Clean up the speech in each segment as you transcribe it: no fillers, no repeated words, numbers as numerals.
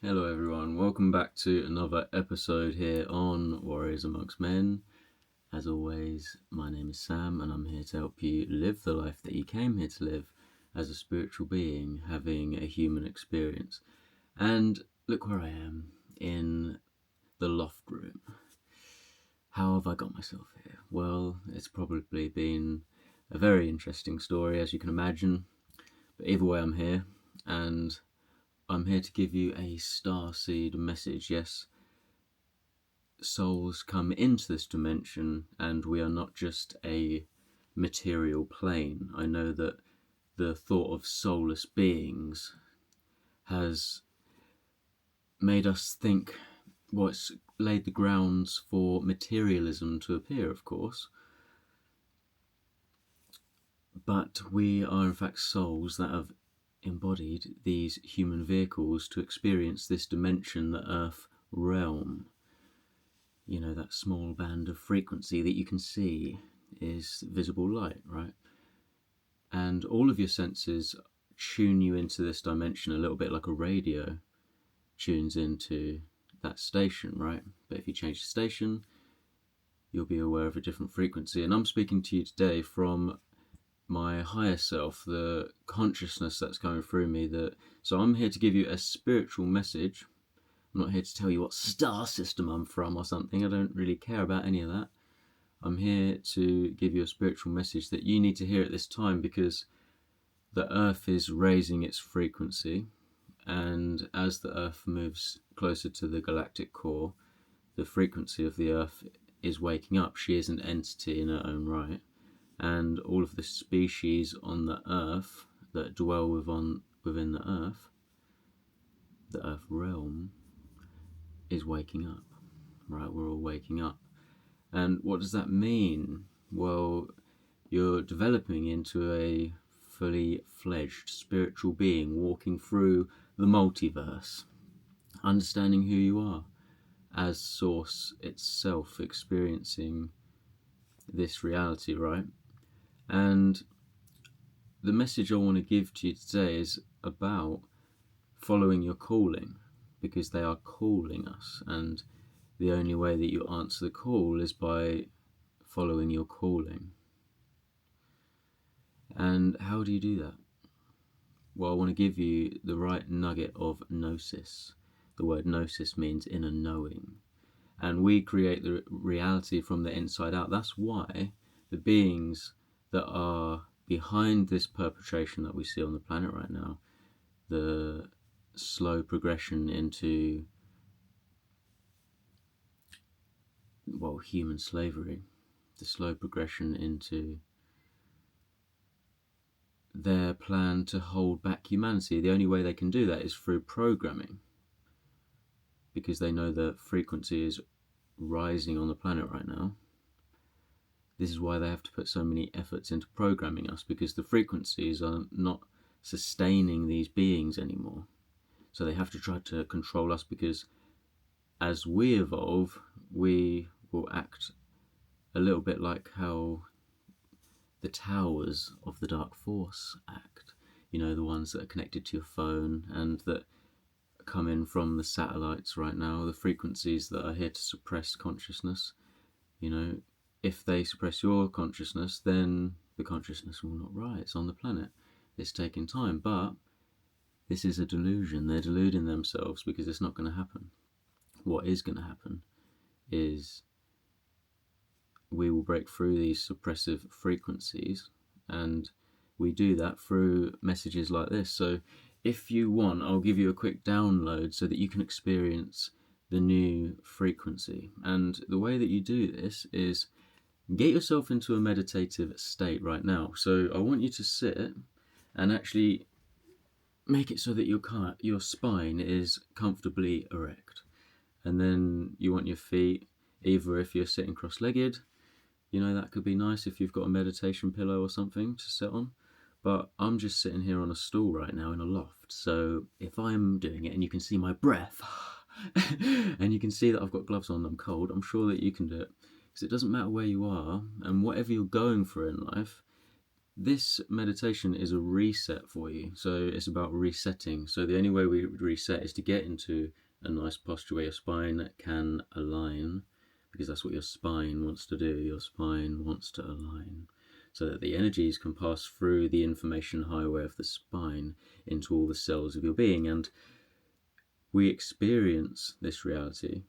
Hello everyone, welcome back to another episode here on Warriors Amongst Men. As always, my name is Sam and I'm here to help you live the life that you came here to live as a spiritual being having a human experience. And look where I am, in the loft room. How have I got myself here? Well, it's probably been a very interesting story, as you can imagine, but either way I'm here, and I'm here to give you a starseed message. Yes, souls come into this dimension and we are not just a material plane. I know that the thought of soulless beings has made us think, well, it's laid the grounds for materialism to appear, of course. But we are in fact souls that have embodied these human vehicles to experience this dimension, the Earth realm. You know, that small band of frequency that you can see is visible light, right? And all of your senses tune you into this dimension a little bit like a radio tunes into that station, right? But if you change the station, you'll be aware of a different frequency. And I'm speaking to you today from my higher self, the consciousness that's coming through me. So I'm here to give you a spiritual message. I'm not here to tell you what star system I'm from or something. I don't really care about any of that. I'm here to give you a spiritual message that you need to hear at this time, because the Earth is raising its frequency, and as the Earth moves closer to the galactic core, the frequency of the Earth is waking up. She is an entity in her own right, and all of the species on the Earth that dwell within the Earth realm, is waking up, right? We're all waking up. And what does that mean? Well, you're developing into a fully fledged spiritual being walking through the multiverse, understanding who you are as Source itself, experiencing this reality, right? And the message I want to give to you today is about following your calling, because they are calling us, and the only way that you answer the call is by following your calling. And how do you do that? Well, I want to give you the right nugget of gnosis. The word gnosis means inner knowing. And we create the reality from the inside out. That's why the beings that are behind this perpetration that we see on the planet right now, the slow progression into, well, human slavery, the slow progression into their plan to hold back humanity, the only way they can do that is through programming, because they know the frequency is rising on the planet right now. This is why they have to put so many efforts into programming us, because the frequencies are not sustaining these beings anymore. So they have to try to control us, because as we evolve, we will act a little bit like how the towers of the Dark Force act. You know, the ones that are connected to your phone and that come in from the satellites right now, the frequencies that are here to suppress consciousness. You know, if they suppress your consciousness, then the consciousness will not rise on the planet. It's taking time, but this is a delusion. They're deluding themselves, because it's not going to happen. What is going to happen is we will break through these suppressive frequencies, and we do that through messages like this. So if you want, I'll give you a quick download so that you can experience the new frequency. And the way that you do this is get yourself into a meditative state right now. So I want you to sit and actually make it so that your spine is comfortably erect. And then you want your feet, either if you're sitting cross-legged, you know, that could be nice if you've got a meditation pillow or something to sit on. But I'm just sitting here on a stool right now in a loft. So if I'm doing it and you can see my breath and you can see that I've got gloves on, I'm cold, I'm sure that you can do it. Because it doesn't matter where you are and whatever you're going through in life, This meditation is a reset for you. So it's about resetting. So the only way we reset is to get into a nice posture where your spine can align, because that's what your spine wants to do. Your spine wants to align so that the energies can pass through the information highway of the spine into all the cells of your being. And we experience this reality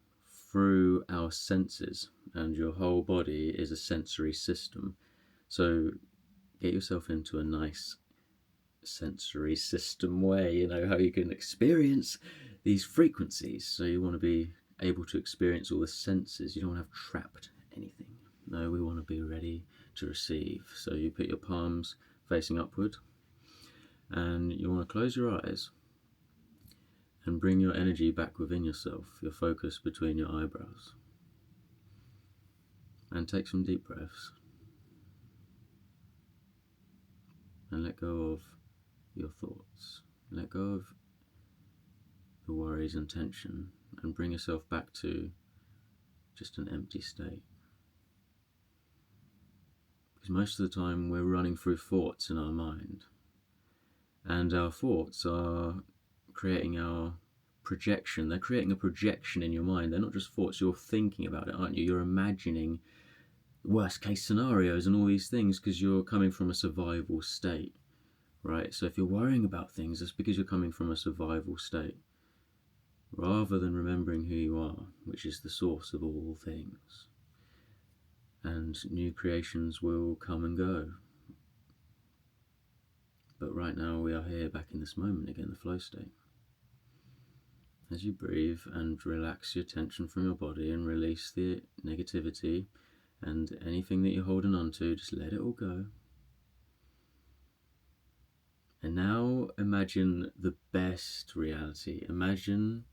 through our senses, and your whole body is a sensory system. So get yourself into a nice sensory system way, you know, how you can experience these frequencies. So you want to be able to experience all the senses. You don't want to have trapped anything. No, we want to be ready to receive. So you put your palms facing upward, and you want to close your eyes and bring your energy back within yourself, your focus between your eyebrows, and take some deep breaths and let go of your thoughts. Let go of the worries and tension, and bring yourself back to just an empty state. Because most of the time we're running through thoughts in our mind, and our thoughts are creating our projection. They're creating a projection in your mind. They're not just thoughts, you're thinking about it, aren't you? You're imagining worst case scenarios and all these things because you're coming from a survival state, right? So if you're worrying about things, it's because you're coming from a survival state, rather than remembering who you are, which is the source of all things. And new creations will come and go. But right now we are here back in this moment again, the flow state. As you breathe and relax your tension from your body and release the negativity and anything that you're holding on to, just let it all go. And now imagine the best reality. Imagine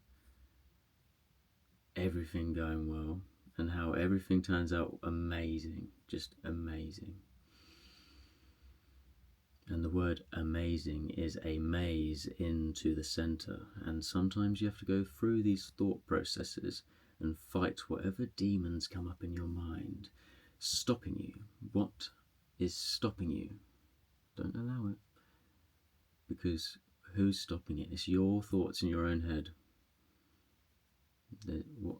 everything going well and how everything turns out amazing, just amazing. And the word amazing is a maze into the center. And sometimes you have to go through these thought processes and fight whatever demons come up in your mind, stopping you. What is stopping you? Don't allow it. Because who's stopping it? It's your thoughts in your own head.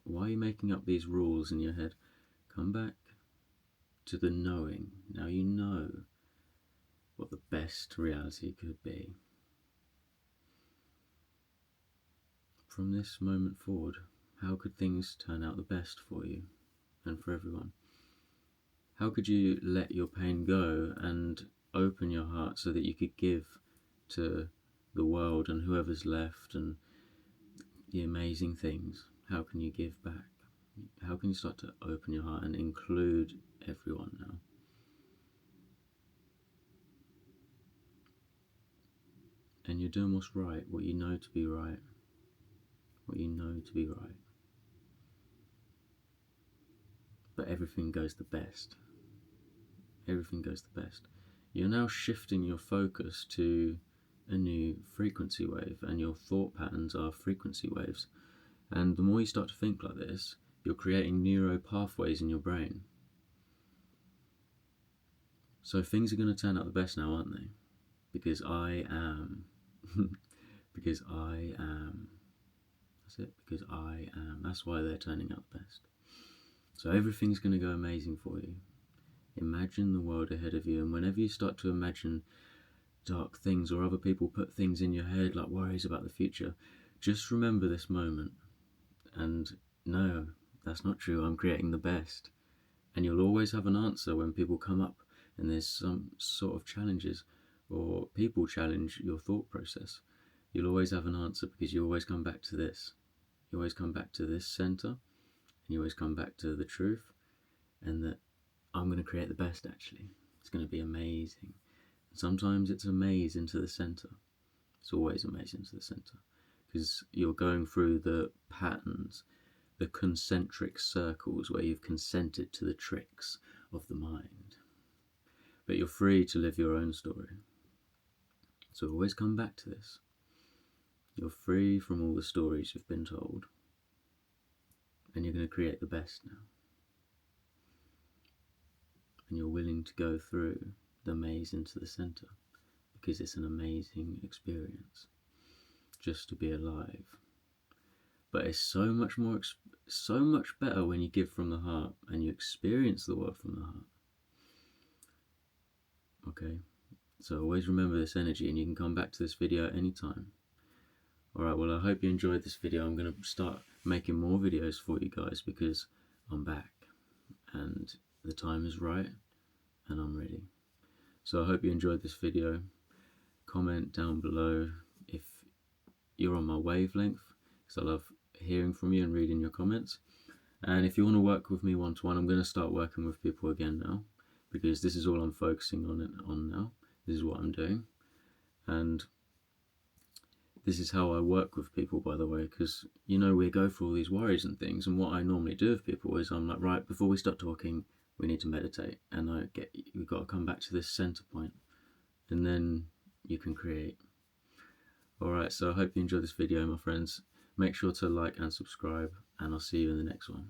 Why are you making up these rules in your head? Come back to the knowing. Now you know what the best reality could be. From this moment forward, how could things turn out the best for you and for everyone? How could you let your pain go and open your heart so that you could give to the world and whoever's left and the amazing things? How can you give back? How can you start to open your heart and include everyone now? And you're doing what's right, what you know to be right. What you know to be right. But everything goes the best. Everything goes the best. You're now shifting your focus to a new frequency wave, and your thought patterns are frequency waves. And the more you start to think like this, you're creating neural pathways in your brain. So things are going to turn out the best now, aren't they? Because I am. Because I am. That's it. Because I am. That's why they're turning out the best. So everything's going to go amazing for you. Imagine the world ahead of you, and whenever you start to imagine dark things or other people put things in your head like worries about the future, just remember this moment and no, that's not true. I'm creating the best. And you'll always have an answer when people come up and there's some sort of challenges or people challenge your thought process. You'll always have an answer because you always come back to this. You always come back to this center, and you always come back to the truth, and that I'm going to create the best actually. It's going to be amazing. Sometimes it's a maze into the center. It's always a maze into the center because you're going through the patterns, the concentric circles where you've consented to the tricks of the mind. But you're free to live your own story. So always come back to this. You're free from all the stories you've been told, and you're going to create the best now. And you're willing to go through the maze into the center, because it's an amazing experience just to be alive. But it's so much better when you give from the heart and you experience the world from the heart. Okay, so always remember this energy, and you can come back to this video at any time. Alright, well, I hope you enjoyed this video. I'm going to start making more videos for you guys because I'm back and the time is right and I'm ready. So I hope you enjoyed this video. Comment down below if you're on my wavelength, because I love hearing from you and reading your comments. And if you want to work with me one-to-one, I'm going to start working with people again now, because this is all I'm focusing on now. This is what I'm doing, and this is how I work with people, by the way, because you know, we go through all these worries and things, and what I normally do with people is I'm like, right, before we start talking, we need to meditate, and we've got to come back to this center point, and then you can create. Alright, so I hope you enjoyed this video, my friends. Make sure to like and subscribe, and I'll see you in the next one.